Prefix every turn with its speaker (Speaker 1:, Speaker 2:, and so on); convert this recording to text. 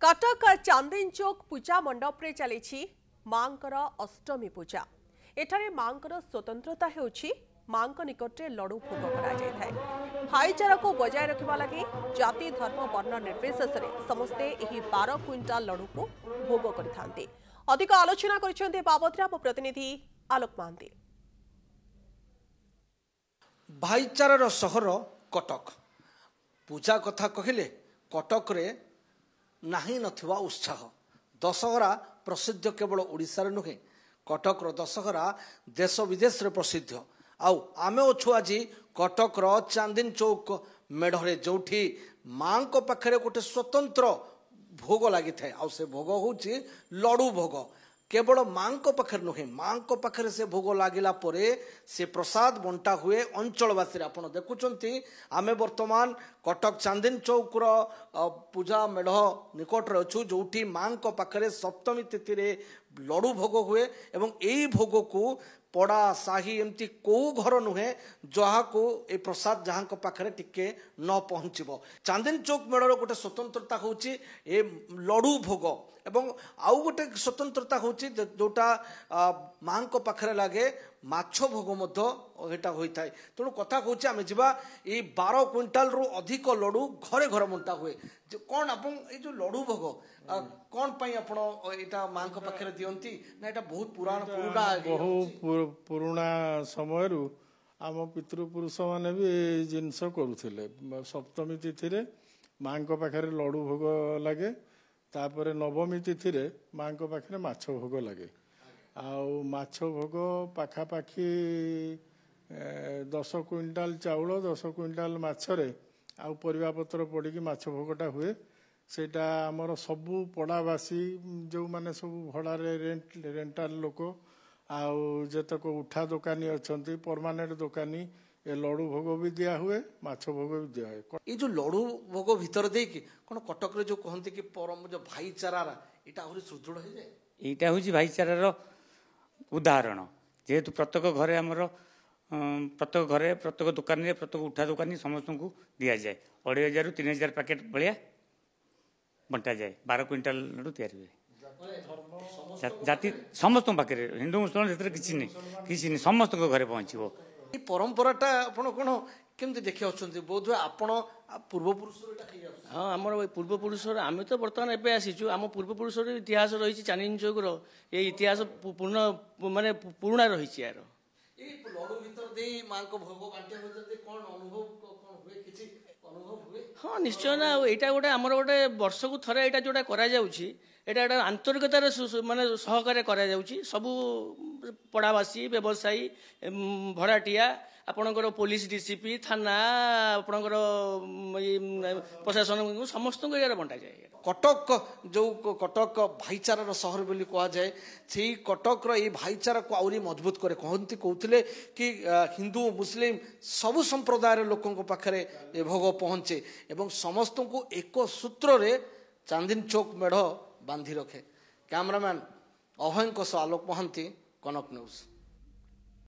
Speaker 1: कटक चांदनी चौक पूजा मंडप रे चली मांकर अष्टमी पूजा। एठारे मांकर स्वतंत्रता हेउछि मांक निकटरे लडू भोग करा जाय थाए। भाईचारा को बजाय रखिबा लागि जाति धर्म वर्ण निर्विशेष समस्ते एही 12 क्विंटाल लडू को भोग करिथांती। अधिक आलोचना करिसेंते बाबतरा प्रतिनिधि आलोक महांती।
Speaker 2: भाईचारार सहर कटक पूजा कथा कहले कटक रे नाही नथिबा उत्साह। दशहरा प्रसिद्ध केवल ओडिशार नुहे, कटक दशहरा देश विदेश रे प्रसिद्ध। आउ आमे अछु आज कटक चांदनी चौक मेढ़े जोठी मां को पाखरे गोटे स्वतंत्र भोग लगी थाए। आउ से भोग होची लडू भोग। केवल मां को पाखरे नुहे, मां को पाखरे से भोग लागिला परे से प्रसाद बंटा हुए अंचलवासी। आपण देखुचंती आमे वर्तमान कटक चांदनी चौक पूजा मेढ़ निकट अच्छु जोठी मां को पाखरे सप्तमी तिथि रे लडू भोग हुए एवं एई भोग को पड़ा साही एमती को घर नुहे जहाँ को ए प्रसाद जहाँ को पाखरे टिके न पहुँचब। चांदनी चौक मेढ़र गोटे स्वतंत्रता होची ए लडू भोग एवं आउ गोटे स्वतंत्रता होची जोटा मां को पाखरे लागे माछ भोग मध्य एटा होइथाय। तेणु कथा कहूँ आम जा 12 क्विंटाल रु अधिक लडू घरे घर बंटा हुए। कौन आप जो लडू भोग कौन पाई आपण एटा मां को पाखरे दियंती ना एटा बहुत
Speaker 3: पुराना समय आम पितृपुरुष माने भी जिनस करुथिले। सप्तमी तिथि रे मां को पाखरे लडू भोग लगे, तापर नवमी तिथि रे मां को पाखरे माछ भोग लगे। आउ माछ भोग पाखापाखि 10 क्विंटाल चाउल 10 क्विंटाल माछरे आउ परिबा पत्र पड़ी माछ भोगटा हुए। सेटा आमर सबू पड़ावासी जो माने सब भड़ारे रेंटाल लोक आउ जेतक उठा दोकानी अच्छी परमानेंट दोकानी ए लडू भोग भी दिया हुए, माछ भोग भी दिया हुए।
Speaker 2: ये जो लडू भोग भीतर देकी कौन कटक रे जो कहते कि परम जो भाईचारा एटा आहुरी सुदृढ़ हो जाए।
Speaker 4: एटा होची भाईचारार उदाहरण। जेहेतु प्रत्येक घरे आमर प्रत्येक घरे प्रत्येक दुकान रे प्रत्येक उठा दुकानी समस्त को दिया जाए 2500 रु 3000 पैकेट भलिया बंटा जाए। 12 क्विंटाल लडू तैयार हुए। जाति समस्त पाखे हिंदू मुसलमान किसी नहीं समस्त घरे पहुँचो।
Speaker 2: ये परंपराटा आपण कोन केमती देखि आछंती बोध आपण पूर्वपुरुष।
Speaker 5: हाँ आमर पूर्वपुरुष आम तो बर्तमान एवं आसीचु आम पूर्वपुरुष इतिहास रही चांदनी चौक ये इतिहास पूर्ण माने पुराणा रही यार। हाँ निश्चय ना यहाँ गोटे आमर गोटे वर्ष को थरे यहाँ जोटा करा जाउछि एटा एटा आंतरिकतार माने सहकार्य करा जाउछि। सबू पड़ावासी व्यवसायी भड़ाटिया आपणकर पुलिस डीसीपी थाना आपणकर प्रशासन समस्त को यार बंटा जाए।
Speaker 2: कटक जो कटक भाईचारार सहर बोली कह जाए से कटक ये भाईचारा को आउरी मजबूत करे। कहते कहते कि हिंदू मुस्लिम सबु संप्रदायर लोकों पाखरे ए भोग पहुँचे एवं समस्त को एक सूत्र रे चांदनी चौक मेढ़ बांधि रखे। कैमरामैन अभय आलोक महांती, कनक न्यूज।